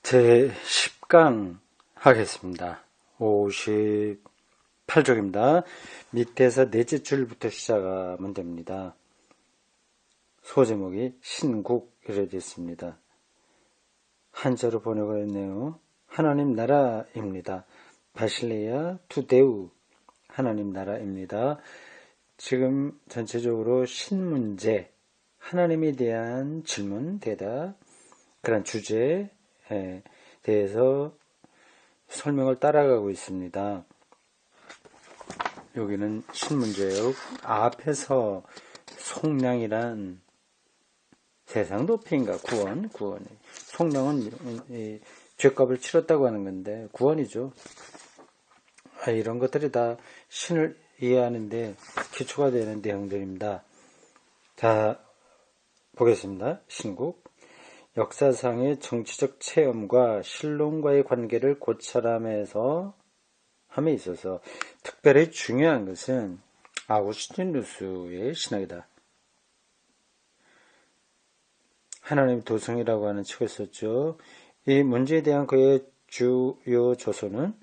제 10강 하겠습니다. 58쪽입니다. 밑에서 넷째 줄부터 시작하면 됩니다. 소제목이 신국 이래 되어 있습니다. 한자로 번역을 했네요. 하나님 나라입니다. 바실레아 투데우 하나님 나라입니다. 지금 전체적으로 신문제, 하나님에 대한 질문, 대답, 그런 주제에 대해서 설명을 따라가고 있습니다. 여기는 신문제요. 앞에서 속량이란 세상 도피인가 구원. 속량은 죄값을 치렀다고 하는 건데 구원이죠. 이런 것들이 다 신을 이해하는데 기초가 되는 내용들입니다. 자, 보겠습니다. 신국. 역사상의 정치적 체험과 신론과의 관계를 고찰함에 있어서 특별히 중요한 것은 아우구스티누스의 신학이다. 하나님 도성이라고 하는 책을 썼죠. 이 문제에 대한 그의 주요 조서는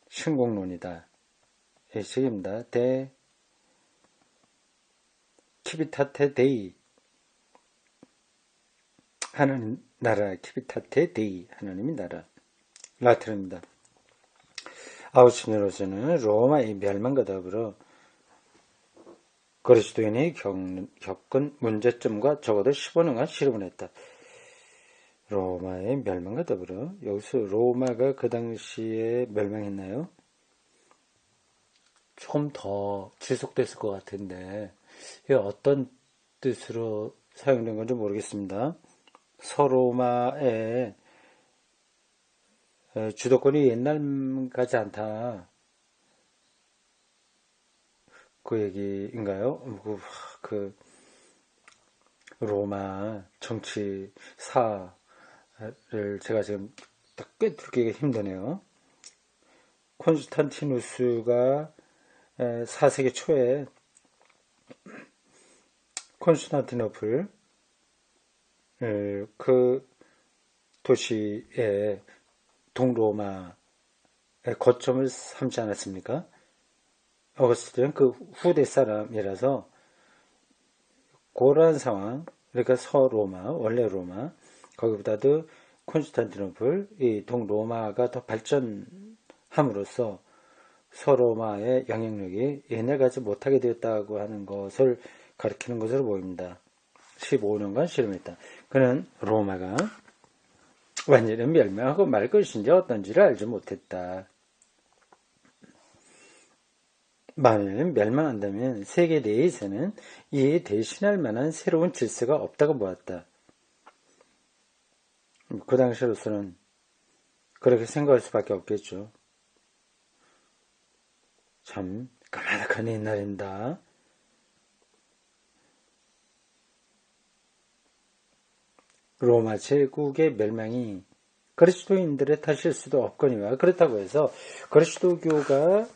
신국론이다. 이 책입니다. 데 키비타테 데이 하나님 나라 키비타테 데이 하나님의 나라 라틴입니다. 아우구스티누스는 로마의 멸망과 더불어 그리스도인이 겪은 문제점과 적어도 15년간 실험을 했다. 로마의 멸망과 더불어 여기서 로마가 그 당시에 멸망했나요? 조금 더 지속됐을 것 같은데 이게 어떤 뜻으로 사용된 건지 모르겠습니다. 서로마의 주도권이 옛날 같지 않다. 그 얘기인가요? 로마 정치사를 제가 지금 딱 꿰뚫기가 힘드네요. 콘스탄티누스가 4세기 초에 콘스탄티노플 그 도시에 동로마의 거점을 삼지 않았습니까? 어거스틴은 그 후대 사람이라서 그러한 상황, 그러니까 서로마, 원래 로마, 거기보다도 콘스탄티노플, 이 동로마가 더 발전함으로써 서로마의 영향력이 옛날같이 못하게 되었다고 하는 것을 가리키는 것으로 보입니다. 15년간 실험했다. 그는 로마가 완전히 멸망하고 말 것인지 어떤지를 알지 못했다. 만일 멸망한다면 세계 내에서는 이에 대신할 만한 새로운 질서가 없다고 보았다. 그 당시로서는 그렇게 생각할 수밖에 없겠죠. 참 까마득한 옛날입니다. 로마 제국의 멸망이 그리스도인들의 탓일 수도 없거니와 그렇다고 해서 그리스도교가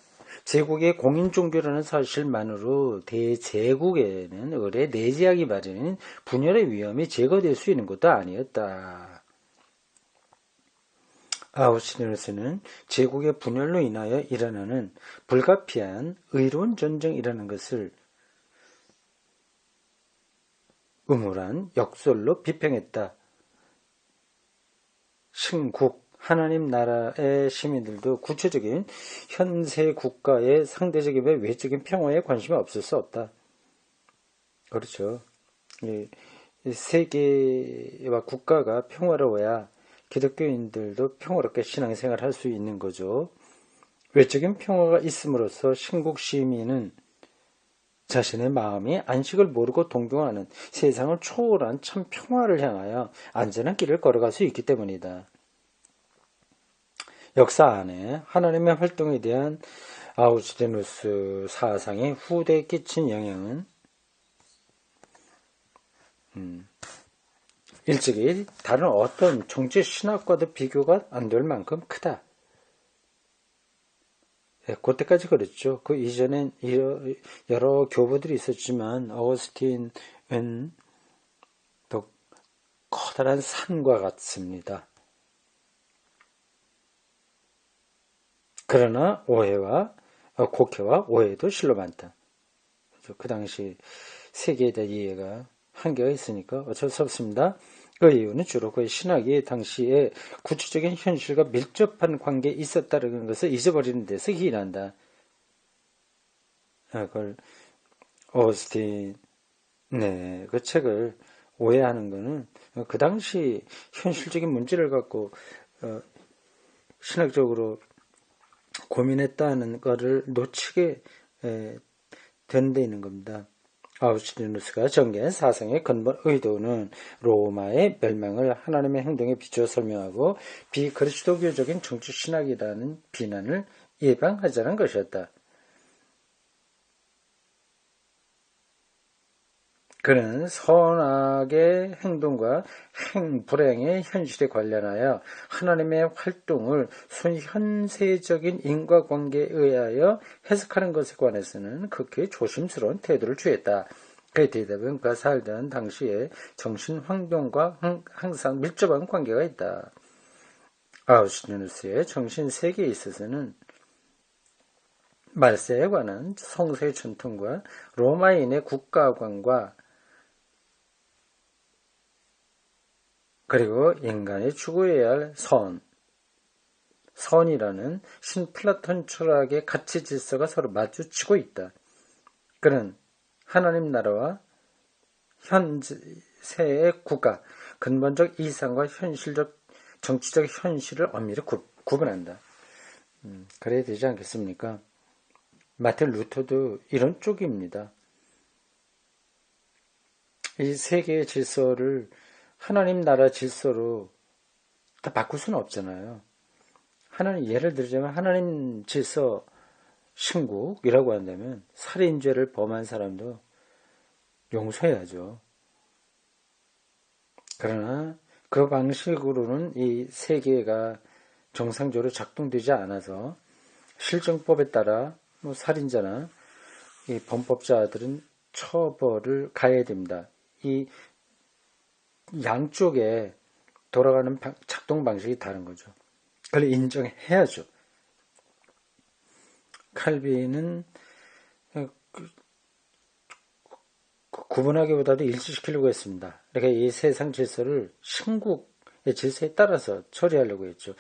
제국의 공인종교라는 사실만으로 대제국에는 의뢰 내재하기 마련인 분열의 위험이 제거될 수 있는 것도 아니었다. 아우구스티누스는 제국의 분열로 인하여 일어나는 불가피한 의로운 전쟁이라는 것을 음울한 역설로 비평했다. 신국, 하나님 나라의 시민들도 구체적인 현세 국가의 상대적이며 외적인 평화에 관심이 없을 수 없다. 그렇죠. 세계와 국가가 평화로워야 기독교인들도 평화롭게 신앙생활을 할 수 있는 거죠. 외적인 평화가 있음으로써 신국 시민은 자신의 마음이 안식을 모르고 동경하는 세상을 초월한 참 평화를 향하여 안전한 길을 걸어갈 수 있기 때문이다. 역사 안에 하나님의 활동에 대한 아우구스티누스 사상이 후대에 끼친 영향은 일찍이 다른 어떤 정치 신학과도 비교가 안 될 만큼 크다. 그때까지 그랬죠. 그 이전엔 여러 교부들이 있었지만 어거스틴은 더 커다란 산과 같습니다. 그러나 곡해와 오해도 실로 많다. 그 당시 세계에 대한 이해가 한계가 있으니까 어쩔 수 없습니다. 그 이유는 주로 그 신학이 당시에 구체적인 현실과 밀접한 관계에 있었다는 것을 잊어버리는 데서 기인한다. 그걸 오스틴 그 책을 오해하는 것은 그 당시 현실적인 문제를 갖고 신학적으로 고민했다는 것을 놓치게 된 데 있는 겁니다. 아우슈티누스가 전개한 사상의 근본 의도는 로마의 멸망을 하나님의 행동에 비추어 설명하고 비그리스도교적인 정치 신학이라는 비난을 예방하자는 것이었다. 그는 선악의 행동과 불행의 현실에 관련하여 하나님의 활동을 현세적인 인과관계에 의하여 해석하는 것에 관해서는 극히 조심스러운 태도를 취했다. 그의 대답은 그가 살던 당시의 정신 환경과 항상 밀접한 관계가 있다. 아우슈티누스의 정신 세계에 있어서는 말세에 관한 성서의 전통과 로마인의 국가관과 그리고 인간이 추구해야 할 선이라는 신플라톤 철학의 가치 질서가 서로 마주치고 있다. 그는 하나님 나라와 현세의 국가, 근본적 이상과 현실적, 정치적 현실을 엄밀히 구분한다. 그래야 되지 않겠습니까? 마틴 루터도 이런 쪽입니다. 이 세계의 질서를 하나님 나라 질서로 다 바꿀 수는 없잖아요. 예를 들자면 하나님 질서 신국이라고 한다면 살인죄를 범한 사람도 용서해야죠. 그러나 그 방식으로는 이 세계가 정상적으로 작동되지 않아서 실정법에 따라 살인자나 이 범법자들은 처벌을 가해야 됩니다. 이 양쪽에 돌아가는 작동 방식이 다른 거죠. 그걸 인정해야죠. 칼빈은 구분하기보다도 일치시키려고 했습니다. 그러니까 이 세상 질서를 신국의 질서에 따라서 처리하려고 했죠.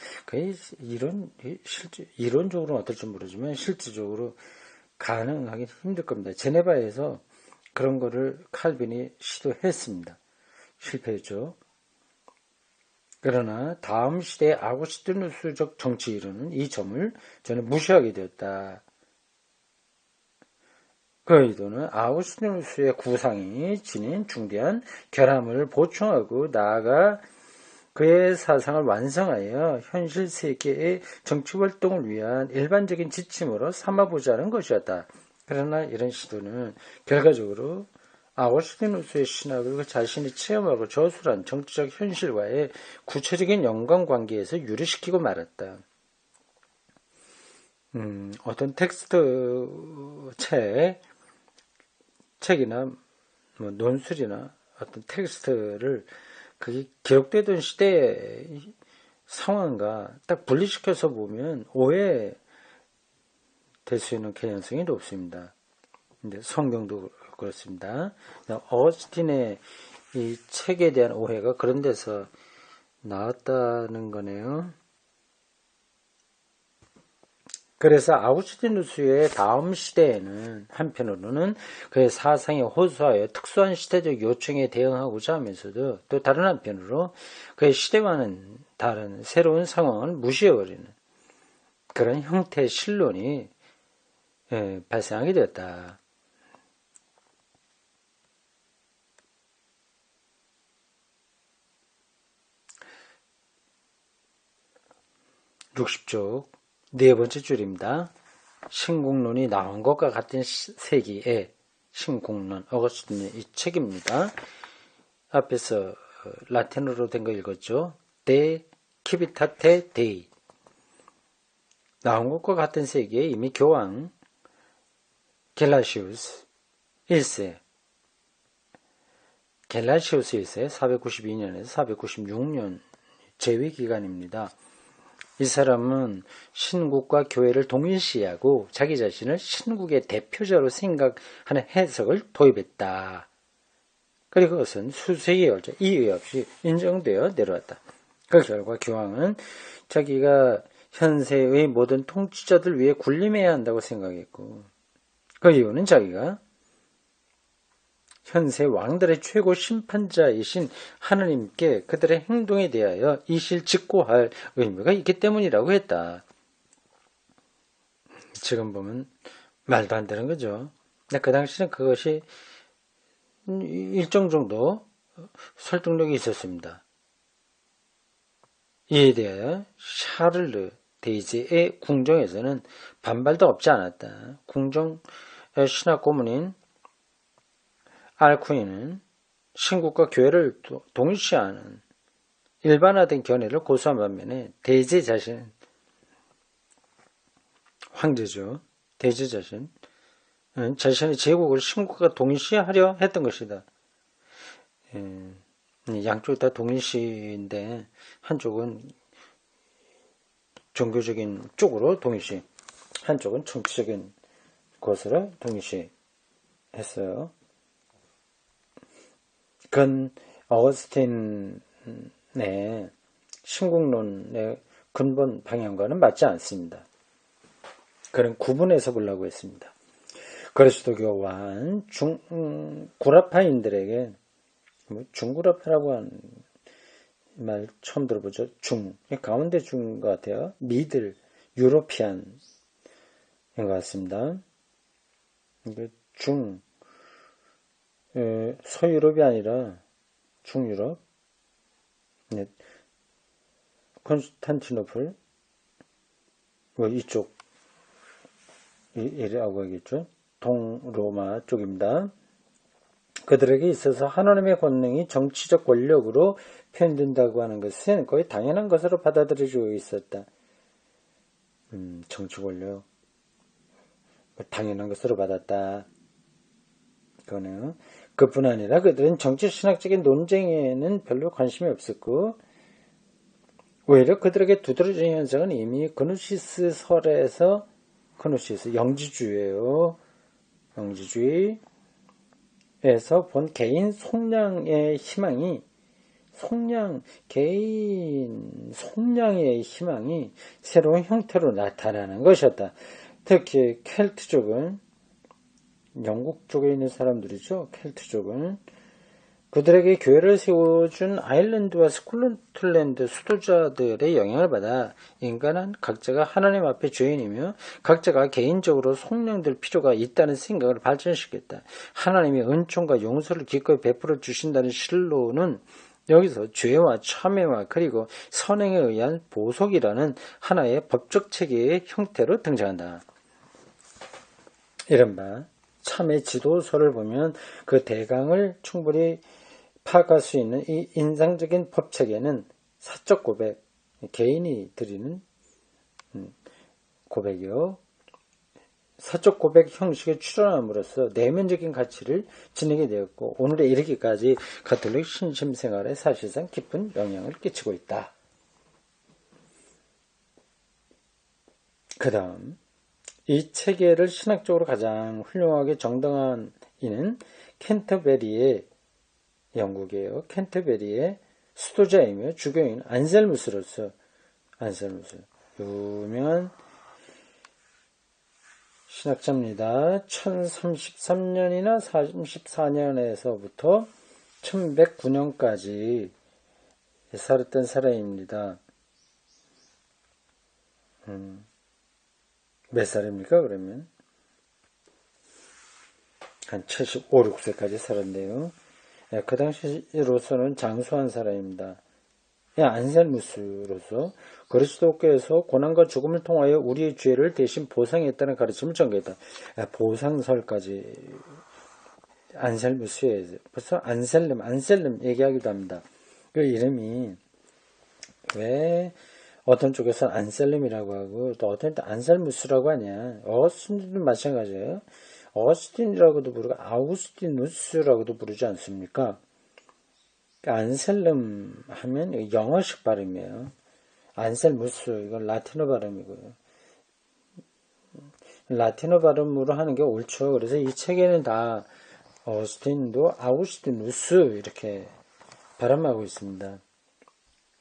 이론적으로는 어떨지 모르지만 실질적으로 가능하기 힘들 겁니다. 제네바에서 그런 거를 칼빈이 시도했습니다. 실패했죠. 그러나 다음 시대의 아구스티누스적 정치 이론은 이 점을 저는 무시하게 되었다. 그 의도는 아구스티누스의 구상이 지닌 중대한 결함을 보충하고 나아가 그의 사상을 완성하여 현실 세계의 정치 활동을 위한 일반적인 지침으로 삼아보자는 것이었다. 그러나 이런 시도는 결과적으로 아우구스티누스의 신학을 그 자신이 체험하고 저술한 정치적 현실과의 구체적인 연관관계에서 유리시키고 말았다. 어떤 텍스트 책이나 논술이나 어떤 텍스트를 그게 기록되던 시대의 상황과 딱 분리시켜서 보면 오해될 수 있는 개연성이 높습니다. 근데 성경도 그렇습니다. 어거스틴의 이 책에 대한 오해가 그런 데서 나왔다는 거네요. 그래서 아우구스티누스의 다음 시대에는 한편으로는 그의 사상에 호소하여 특수한 시대적 요청에 대응하고자 하면서도 또 다른 한편으로 그의 시대와는 다른 새로운 상황을 무시해버리는 그런 형태의 신론이 발생하게 되었다. 60쪽 네 번째 줄입니다. 신국론이 나온 것과 같은 세기에 신국론, 어거스틴의 이 책입니다. 앞에서 라틴어로 된 거 읽었죠. De Civitate Dei. 나온 것과 같은 세기에 이미 교황 겔라시우스 1세 겔라시우스 1세 492년에서 496년 재위 기간입니다. 이 사람은 신국과 교회를 동일시하고 자기 자신을 신국의 대표자로 생각하는 해석을 도입했다. 그리고 그것은 수세기 열자 이의 없이 인정되어 내려왔다. 그 결과 교황은 자기가 현세의 모든 통치자들 위해 군림해야 한다고 생각했고, 그 이유는 자기가 현세 왕들의 최고 심판자이신 하느님께 그들의 행동에 대하여 이실직고할 의무가 있기 때문이라고 했다. 지금 보면 말도 안 되는 거죠. 근데 그 당시는 그것이 일정 정도 설득력이 있었습니다. 이에 대하여 샤를르 데이지의 궁정에서는 반발도 없지 않았다. 궁정 신학 고문인 알쿠인은 신국과 교회를 동일시하는 일반화된 견해를 고수한 반면에 대제 자신, 황제죠. 대제 자신, 자신의 제국을 신국과 동일시하려 했던 것이다. 양쪽이 다 동일시인데 한쪽은 종교적인 쪽으로 동일시, 한쪽은 정치적인 것으로 동일시 했어요. 그건 어거스틴의 신국론의 근본 방향과는 맞지 않습니다. 그런 구분해서 보려고 했습니다. 그리스도교와 구라파인들에게, 중구라파라고 하는 말 처음 들어보죠. 가운데 중인 것 같아요. 미들, 유로피안인 것 같습니다. 서유럽이 아니라 중유럽, 콘스탄티노플, 이쪽이라고 하겠죠. 동로마 쪽입니다. 그들에게 있어서 하나님의 권능이 정치적 권력으로 표현된다고 하는 것은 거의 당연한 것으로 받아들여지고 있었다. 정치 권력, 당연한 것으로 받았다. 그거네요. 그뿐 아니라 그들은 정치신학적인 논쟁에는 별로 관심이 없었고, 오히려 그들에게 두드러진 현상은 이미 그누시스 설에서, 영지주의예요. 영지주의에서 본 개인 속량의 희망이, 개인 속량의 희망이 새로운 형태로 나타나는 것이었다. 특히 켈트족은, 영국 쪽에 있는 사람들이죠. 켈트족은 그들에게 교회를 세워준 아일랜드와 스코틀랜드 수도자들의 영향을 받아 인간은 각자가 하나님 앞에 죄인이며 각자가 개인적으로 속량될 필요가 있다는 생각을 발전시켰다. 하나님이 은총과 용서를 기꺼이 베풀어 주신다는 신로는 여기서 죄와 참회와 그리고 선행에 의한 보속이라는 하나의 법적 체계의 형태로 등장한다. 이른바 참의 지도서를 보면 그 대강을 충분히 파악할 수 있는 이 인상적인 법체계는 사적 고백, 개인이 드리는 고백이요. 사적 고백 형식에 출연함으로써 내면적인 가치를 지니게 되었고 오늘에 이르기까지 가톨릭 신심생활에 사실상 깊은 영향을 끼치고 있다. 그 다음 이 체계를 신학적으로 가장 훌륭하게 정당한 이는 캔터베리의, 영국이에요. 캔터베리의 수도자이며 주교인 안셀무스로서, 유명한 신학자입니다. 1033년이나 34년에서부터 1109년까지 살았던 사람입니다. 몇 살입니까, 그러면? 한 75, 6세까지 살았네요. 그 당시로서는 장수한 사람입니다. 안셀무스로서 그리스도께서 고난과 죽음을 통하여 우리의 죄를 대신 보상했다는 가르침을 전개했다. 보상설까지 안셀무스에 벌써 안셀름 얘기하기도 합니다. 그 이름이 왜 어떤 쪽에서는 안셀름이라고 하고 또 어떤 때 안셀무스라고 하냐. 어거스틴도 마찬가지예요. 어거스틴이라고도 부르고 아우구스티누스라고도 부르지 않습니까? 안셀름 하면 영어식 발음이에요. 안셀무스, 이건 라틴어 발음이고요. 라틴어 발음으로 하는 게 옳죠. 그래서 이 책에는 다 어스틴도 아우구스티누스 이렇게 발음하고 있습니다.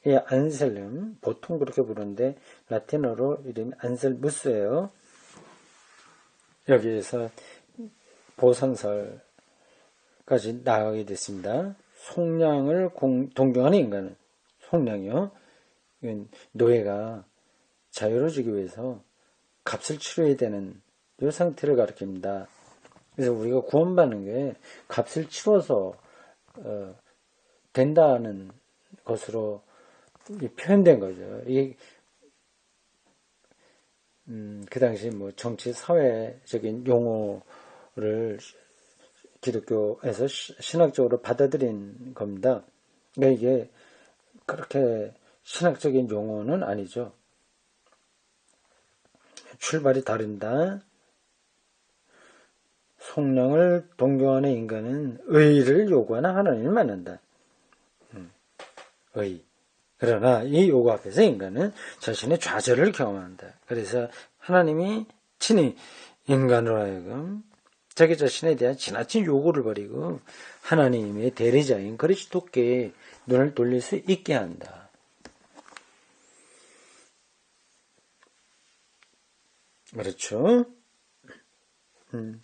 이 안셀름, 보통 그렇게 부르는데 라틴어로 이름이 안셀무스예요. 여기에서 보상설까지 나가게 됐습니다. 속량을 동경하는 인간은, 속량이요. 노예가 자유로워지기 위해서 값을 치러야 되는 이 상태를 가리킵니다. 그래서 우리가 구원받는 게 값을 치러서 된다는 것으로 표현된 거죠. 이게 그 당시 뭐 정치 사회적인 용어를 기독교에서 신학적으로 받아들인 겁니다. 그러니까 이게 그렇게 신학적인 용어는 아니죠. 출발이 다른다. 속량을 동경하는 인간은 의를 요구하는 하나님을 만난다. 의. 그러나 이 요구 앞에서 인간은 자신의 좌절을 경험한다. 그래서 하나님이 친히 인간으로 하여금 자기 자신에 대한 지나친 요구를 버리고 하나님의 대리자인 그리스도께 눈을 돌릴 수 있게 한다. 그렇죠?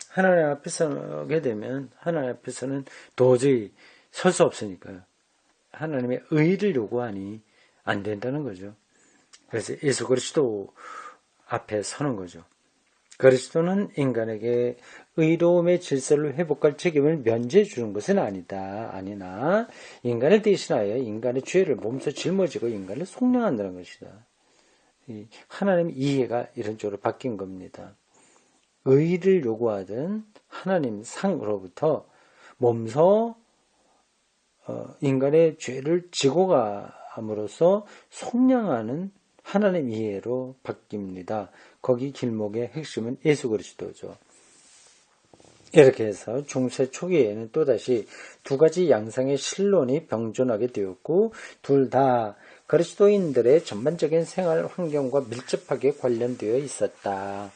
하나님 앞에 서게 되면 하나님 앞에서는 도저히 설 수 없으니까요. 하나님의 의를 요구하니 안 된다는 거죠. 그래서 예수 그리스도 앞에 서는 거죠. 그리스도는 인간에게 의로움의 질서를 회복할 책임을 면제해 주는 것은 아니다. 아니나 인간을 대신하여 인간의 죄를 몸소 짊어지고 인간을 속량한다는 것이다. 하나님 이해가 이런 쪽으로 바뀐 겁니다. 의를 요구하던 하나님 상으로부터 몸소 인간의 죄를 지고 감으로써 속량하는 하나님 이해로 바뀝니다. 거기 길목의 핵심은 예수 그리스도죠. 이렇게 해서 중세 초기에는 또다시 두 가지 양상의 신론이 병존하게 되었고 둘 다 그리스도인들의 전반적인 생활 환경과 밀접하게 관련되어 있었다.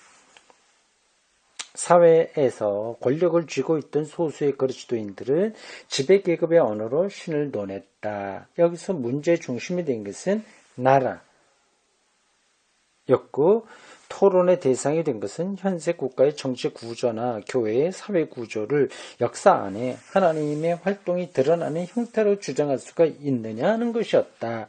사회에서 권력을 쥐고 있던 소수의 그리스도인들은 지배계급의 언어로 신을 논했다. 여기서 문제 중심이 된 것은 나라였고 토론의 대상이 된 것은 현재 국가의 정치 구조나 교회의 사회 구조를 역사 안에 하나님의 활동이 드러나는 형태로 주장할 수가 있느냐 하는 것이었다.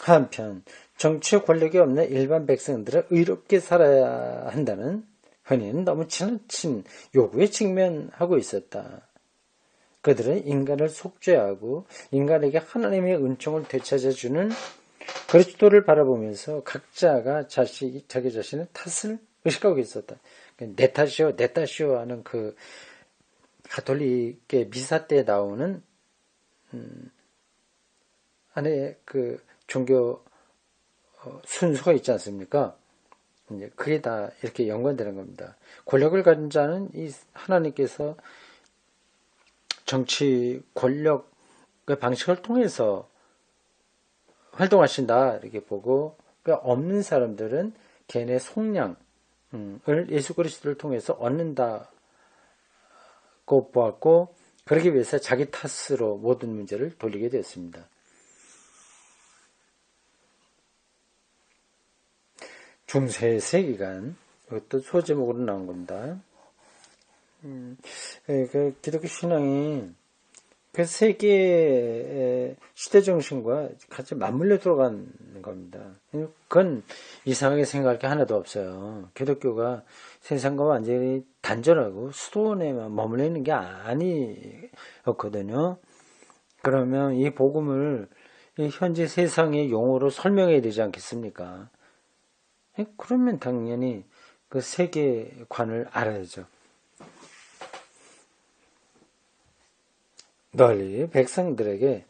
한편 정치 권력이 없는 일반 백성들은 의롭게 살아야 한다는 흔히는 너무 지나친 요구에 직면하고 있었다. 그들은 인간을 속죄하고 인간에게 하나님의 은총을 되찾아주는 그리스도를 바라보면서 각자가 자기 자신의 탓을 의식하고 있었다. 내 탓이요 하는 그 가톨릭의 미사 때 나오는 안에 그 종교 순서가 있지 않습니까? 이제 그게 다 이렇게 연관되는 겁니다. 권력을 가진 자는 이 하나님께서 정치 권력의 방식을 통해서 활동하신다 이렇게 보고 없는 사람들은 걔네 속량을 예수 그리스도를 통해서 얻는다고 보았고 그러기 위해서 자기 탓으로 모든 문제를 돌리게 되었습니다. 중세 세기간 이것도 소제목으로 나온 겁니다. 그 기독교 신앙이 그 세계의 시대 정신과 같이 맞물려 들어가는 겁니다. 그건 이상하게 생각할 게 하나도 없어요. 기독교가 세상과 완전히 단절하고 수도원에만 머물러 있는 게 아니었거든요. 그러면 이 복음을 현재 세상의 용어로 설명해야 되지 않겠습니까? 그러면 당연히 그 세계관을 알아야죠. 널리 백성들에게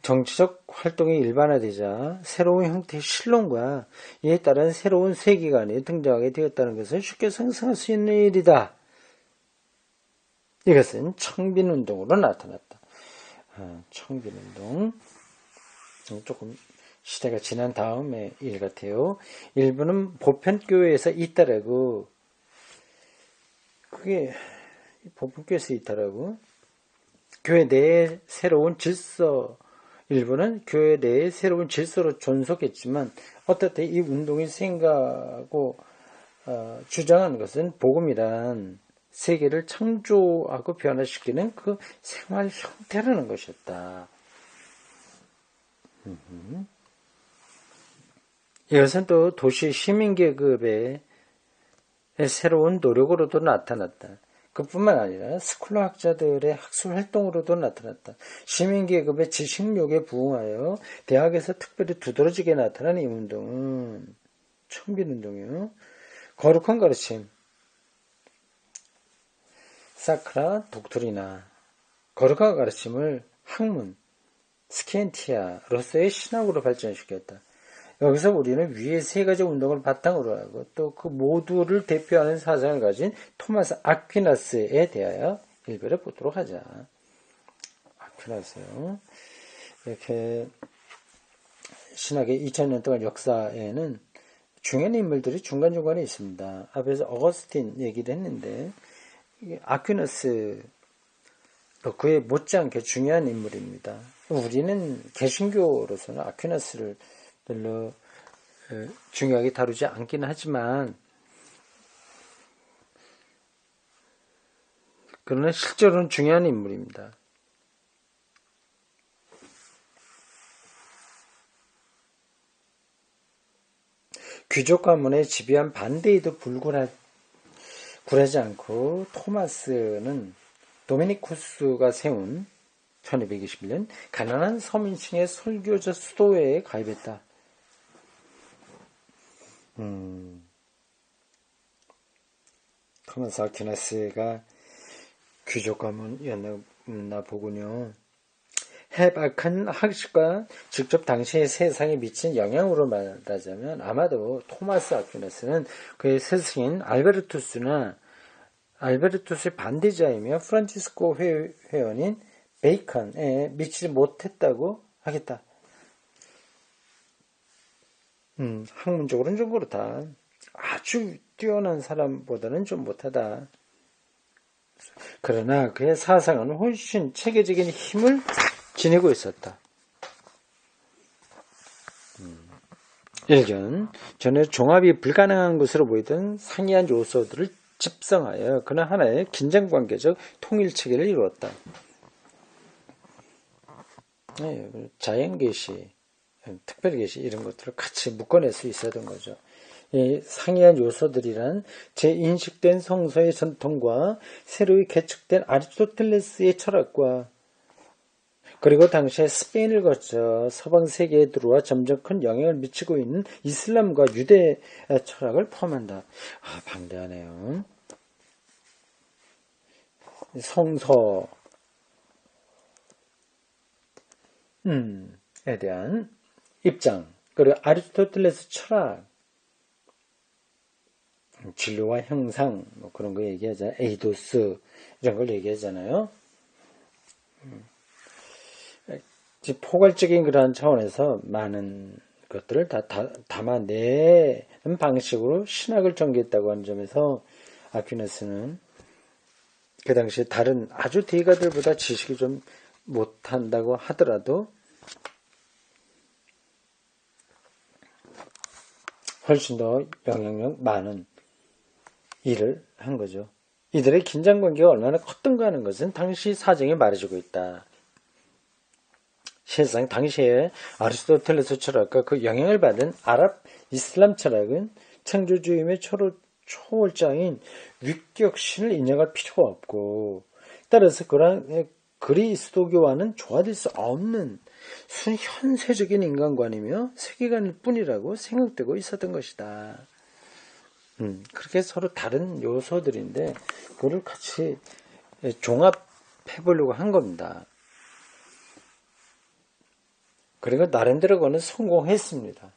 정치적 활동이 일반화되자 새로운 형태의 신론과 이에 따른 새로운 세계관이 등장하게 되었다는 것을 쉽게 상상할 수 있는 일이다. 이것은 청빈운동으로 나타났다. 청빈운동. 조금 시대가 지난 다음의 일 같아요. 일부는 보편교회에서 있다라고. 그게 보편교회에서 있다라고. 교회 내에 새로운 질서, 일부는 교회 내에 새로운 질서로 존속했지만 어떻든 이 운동이 생각하고 주장하는 것은 복음이란 세계를 창조하고 변화시키는 그 생활 형태라는 것이었다. 이것은 또 도시 시민계급의 새로운 노력으로도 나타났다. 그뿐만 아니라 스쿨러 학자들의 학술활동으로도 나타났다. 시민계급의 지식욕에 부응하여 대학에서 특별히 두드러지게 나타난 이 운동은 청빈운동이요. 거룩한 가르침, 사크라 독트리나, 거룩한 가르침을 학문, 스키엔티아로서의 신학으로 발전시켰다. 여기서 우리는 위의 세 가지 운동을 바탕으로 하고 또 그 모두를 대표하는 사상을 가진 토마스 아퀴나스에 대하여 일별을 보도록 하자. 아퀴나스요. 이렇게 신학의 2000년 동안 역사에는 중요한 인물들이 중간중간에 있습니다. 앞에서 어거스틴 얘기도 했는데 아퀴나스 그에 못지않게 중요한 인물입니다. 우리는 개신교로서는 아퀴나스를 별로 중요하게 다루지 않기는 하지만 그러나 실제로는 중요한 인물입니다. 귀족 가문의 집요한 반대에도 굴하지 않고 토마스는 도미니쿠스가 세운 1221년 가난한 서민층의 설교자 수도회에 가입했다. 토마스 아퀴나스가 귀족 가문이었나 보군요. 해박한 학식과 직접 당시의 세상에 미친 영향으로 말하자면 아마도 토마스 아퀴나스는 그의 스승인 알베르투스의 반대자이며 프란치스코 회원인 베이컨에 미치지 못했다고 하겠다. 학문적으로는 좀 그렇다. 아주 뛰어난 사람보다는 좀 못하다. 그러나 그의 사상은 훨씬 체계적인 힘을 지니고 있었다. 일견 전에 종합이 불가능한 것으로 보이던 상이한 요소들을 집성하여 그는 하나의 긴장관계적 통일체계를 이루었다. 자연계시, 특별계시 이런 것들을 같이 묶어낼 수 있었던 거죠. 이 상이한 요소들이란 재인식된 성서의 전통과 새로이 개척된 아리스토텔레스의 철학과 그리고 당시에 스페인을 거쳐 서방 세계에 들어와 점점 큰 영향을 미치고 있는 이슬람과 유대 철학을 포함한다. 방대하네요. 성서에 대한 입장, 그리고 아리스토텔레스 철학, 진로와 형상, 뭐 그런 거 얘기하잖아요. 에이도스, 이런 걸 얘기하잖아요. 포괄적인 그러한 차원에서 많은 것들을 다 담아내는 방식으로 신학을 전개했다고 하는 점에서 아퀴나스는 그 당시에 다른 아주 대가들보다 지식이 좀 못한다고 하더라도 훨씬 더 영향력 많은 일을 한 거죠. 이들의 긴장관계가 얼마나 컸던가 하는 것은 당시 사정이 말해주고 있다. 실상 당시에 아리스토텔레스 철학과 그 영향을 받은 아랍 이슬람 철학은 창조주의의 초월자인 위격신을 인정할 필요가 없고 따라서 그러한 그리스도교와는 조화될 수 없는 순현세적인 인간관이며 세계관일 뿐이라고 생각되고 있었던 것이다. 그렇게 서로 다른 요소들인데 그걸 같이 종합해보려고 한 겁니다. 그리고 나름대로 그는 성공했습니다.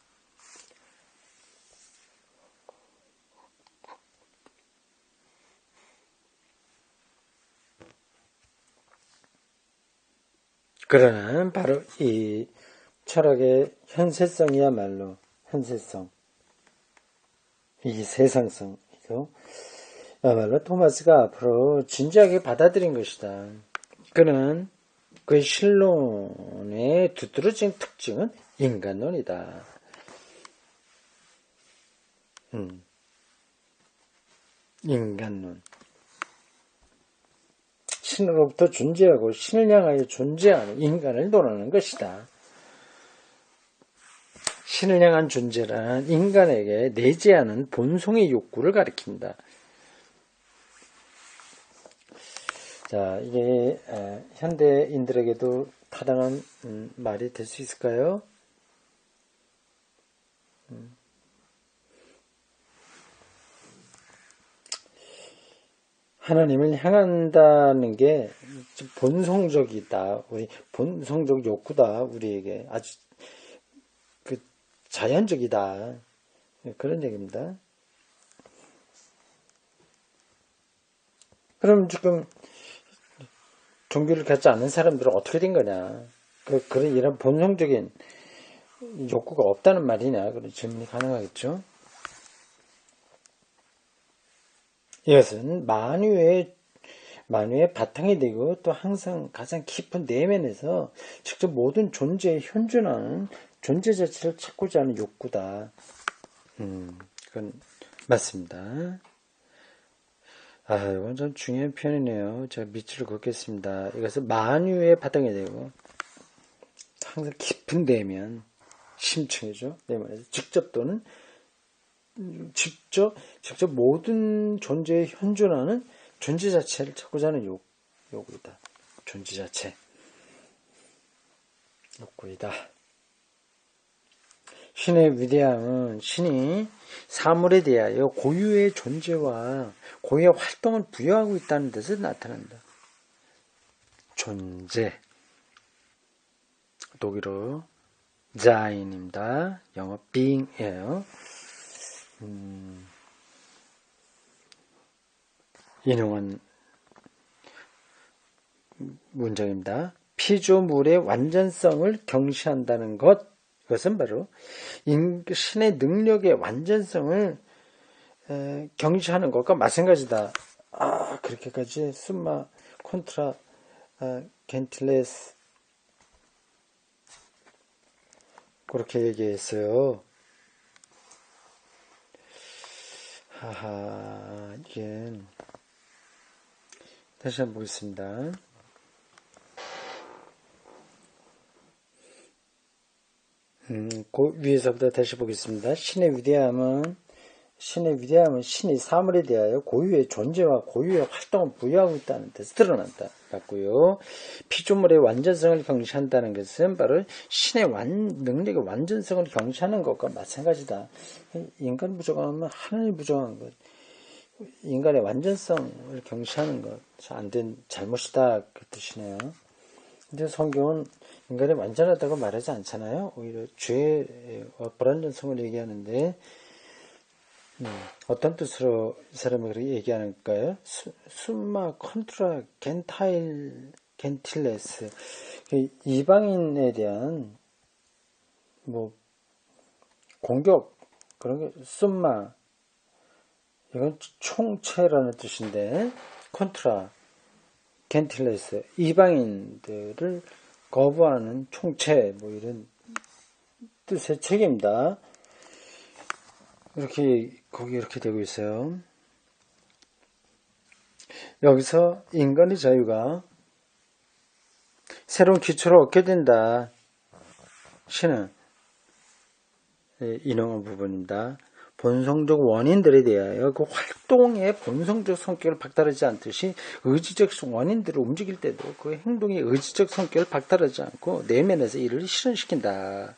그러나 바로 이 철학의 현세성이야말로 현세성, 이 세상성이죠. 야말로 토마스가 앞으로 진지하게 받아들인 것이다. 그는 그의 신론의 두드러진 특징은 인간론이다. 인간론. 신으로부터 존재하고 신을 향하여 존재하는 인간을 논하는 것이다. 신을 향한 존재란 인간에게 내재하는 본성의 욕구를 가리킨다. 자, 이게 현대인들에게도 타당한 말이 될 수 있을까요? 하나님을 향한다는 게 본성적이다. 우리 본성적 욕구다. 우리에게 아주 그 자연적이다. 그런 얘기입니다. 그럼 지금 종교를 갖지 않는 사람들은 어떻게 된 거냐? 그런 이런 본성적인 욕구가 없다는 말이냐? 그런 질문이 가능하겠죠. 이것은 만유의 바탕이 되고 또 항상 가장 깊은 내면에서 직접 모든 존재에 현존하는 존재 자체를 찾고자 하는 욕구다. 그건 맞습니다. 이건 좀 중요한 표현이네요. 제가 밑줄 긋겠습니다. 이것은 만유의 바탕이 되고 항상 깊은 내면, 심층이죠. 내면에서 직접 또는 직접 모든 존재에 현존하는 존재 자체를 찾고자 하는 욕구이다. 존재 자체. 욕구이다. 신의 위대함은 신이 사물에 대하여 고유의 존재와 고유의 활동을 부여하고 있다는 데서 나타난다. 존재. 독일어 자인입니다. 영어 being이에요. 인용한 문장입니다. 피조물의 완전성을 경시한다는 것, 이것은 바로 신의 능력의 완전성을 경시하는 것과 마찬가지다. 그렇게까지 숨마 콘트라 겐틸레스 그렇게 얘기했어요. 이게 다시 한번 보겠습니다. 그 위에서부터 다시 보겠습니다. 신의 위대함은 신이 사물에 대하여 고유의 존재와 고유의 활동을 부여하고 있다는 데서 드러난다. 같고요. 피조물의 완전성을 경시한다는 것은 바로 신의 능력의 완전성을 경시하는 것과 마찬가지다. 인간 부족하면 하나님 부족한 것. 인간의 완전성을 경시하는 것. 안 된 잘못이다. 그 뜻이네요. 근데 성경은 인간이 완전하다고 말하지 않잖아요. 오히려 죄의 불완전성을 얘기하는데 어떤 뜻으로 이 사람이 그렇게 얘기하는가요? 숨마 컨트라 겐틸레스 이방인에 대한 공격 그런 게 숨마 이건 총체라는 뜻인데 컨트라 겐틸레스 이방인들을 거부하는 총체 이런 뜻의 책입니다. 거기 이렇게 되고 있어요. 여기서 인간의 자유가 새로운 기초를 얻게 된다. 신은 인용한 부분입니다. 본성적 원인들에 대하여 그 활동의 본성적 성격을 박탈하지 않듯이 의지적 원인들을 움직일 때도 그 행동의 의지적 성격을 박탈하지 않고 내면에서 이를 실현시킨다.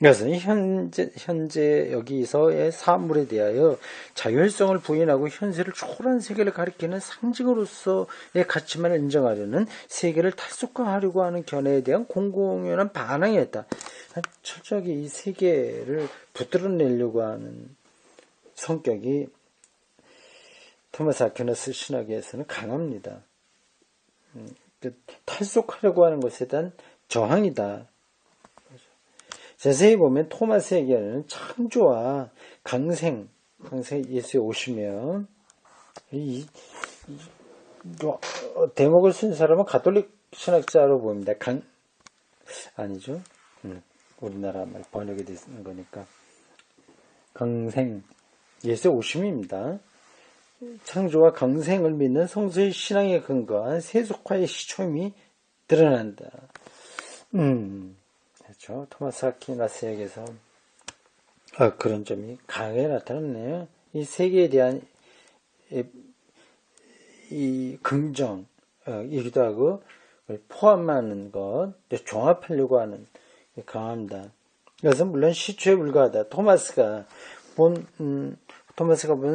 이것은 현재 여기서의 사물에 대하여 자율성을 부인하고 현세를 초월한 세계를 가리키는 상징으로서의 가치만 인정하려는 세계를 탈속화하려고 하는 견해에 대한 공공연한 반항이었다. 철저하게 이 세계를 붙들어내려고 하는 성격이 토마스 아퀴나스 신학에서는 강합니다. 탈속하려고 하는 것에 대한 저항이다. 자세히 보면 토마스에게는 창조와 강생 예수에 오시면 대목을 쓴 사람은 가톨릭 신학자로 보입니다. 아니죠. 우리나라 말 번역이 되는 거니까. 강생 예수의 오심입니다. 창조와 강생을 믿는 성서의 신앙에 근거한 세속화의 시초임이 드러난다. 그렇죠. 토마스 아퀴나스에게서 그런 점이 강하게 나타났네요. 이 세계에 대한 이 긍정이기도 하고 포함하는 것, 종합하려고 하는 강합니다. 그래서 물론 시초에 불과하다. 토마스가 본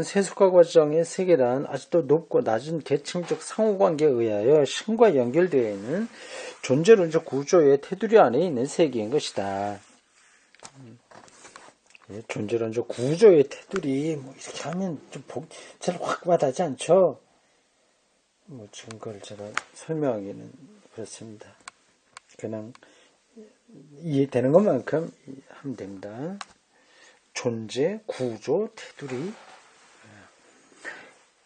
세속화 과정의 세계란 아직도 높고 낮은 계층적 상호관계에 의하여 신과 연결되어 있는 존재론적 구조의 테두리 안에 있는 세계인 것이다. 존재론적 구조의 테두리 이렇게 하면 좀 잘 확 와닿지 않죠? 증거를 제가 설명하기는 그렇습니다. 그냥 이해되는 것만큼 하면 됩니다. 존재, 구조, 테두리.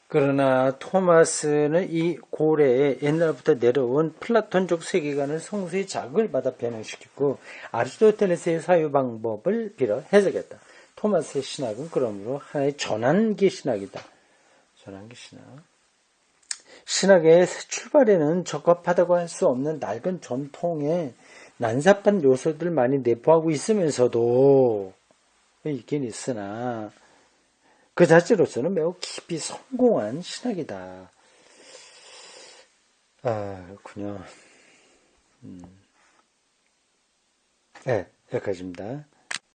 그러나 토마스는 이 고래에 옛날부터 내려온 플라톤적 세계관을 성수의 자극을 받아 변형시키고 아리스토텔레스의 사유 방법을 빌어 해석했다. 토마스의 신학은 그러므로 하나의 전환기 신학이다. 전환기 신학. 신학의 새 출발에는 적합하다고 할 수 없는 낡은 전통의 난삽한 요소들 많이 내포하고 있으면서도 있긴 있으나 그 자체로서는 매우 깊이 성공한 신학이다. 그렇군요. 네, 여기까지입니다.